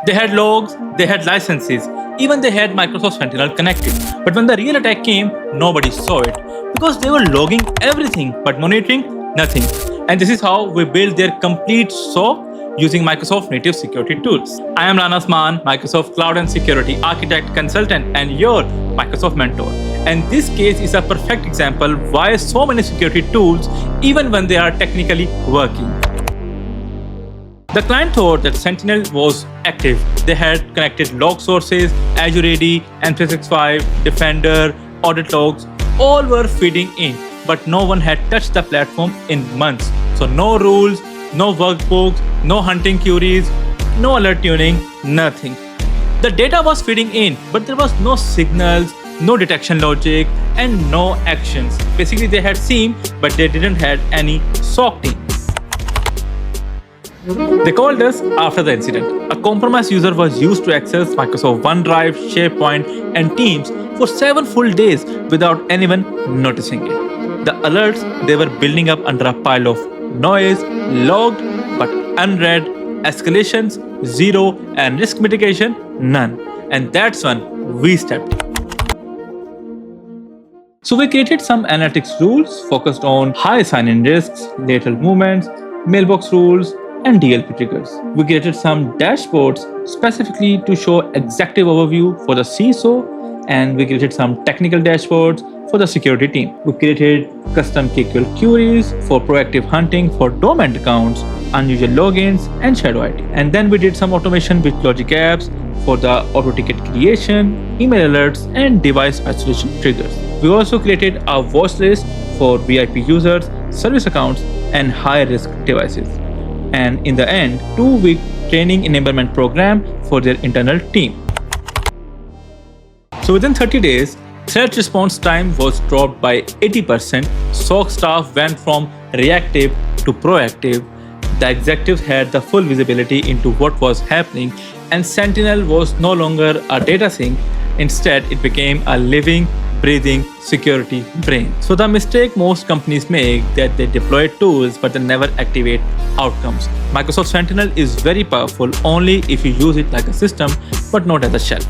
They had logs, they had licenses, even they had Microsoft Sentinel connected. But when the real attack came, nobody saw it because they were logging everything but monitoring nothing. And this is how we built their complete SOC using Microsoft native security tools. I am Rana Usman, Microsoft Cloud and Security Architect Consultant and your Microsoft mentor. And this case is a perfect example why so many security tools, even when they are technically working. The client thought that Sentinel was active. They had connected log sources, Azure AD, M365, Defender, audit logs, all were feeding in, but no one had touched the platform in months. So no rules, no workbooks, no hunting queries, no alert tuning, nothing. The data was feeding in, but there was no signals, no detection logic, and no actions. Basically, they had SIEM, but they didn't have any SOC team. They called us after the incident. A compromised user was used to access Microsoft OneDrive, SharePoint, and Teams for 7 full days without anyone noticing it. The alerts, they were building up under a pile of noise, logged but unread, escalations, 0, and risk mitigation, none. And that's when we stepped in. So we created some analytics rules focused on high sign-in risks, lateral movements, mailbox rules, and DLP triggers. We created some dashboards specifically to show executive overview for the CISO, and we created some technical dashboards for the security team. We created custom KQL queries for proactive hunting for dormant accounts, unusual logins, and shadow IT. And then we did some automation with logic apps for the auto ticket creation, email alerts, and device isolation triggers. We also created a watch list for VIP users, service accounts, and high-risk devices. And in the end, 2-week training enablement program for their internal team. So within 30 days, threat response time was dropped by 80%. SOC staff went from reactive to proactive. The executives had the full visibility into what was happening, and Sentinel was no longer a data sink. Instead, it became a living, breathing security brain. So the mistake most companies make that they deploy tools but they never activate outcomes. Microsoft Sentinel is very powerful only if you use it like a system but not as a shell.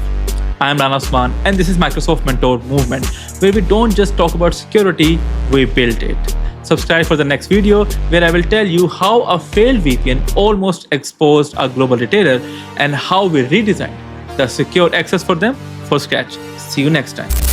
I am Rana Usman and this is Microsoft Mentor Movement, where we don't just talk about security, we build it. Subscribe for the next video where I will tell you how a failed VPN almost exposed a global retailer and how we redesigned the secure access for them from scratch. See you next time.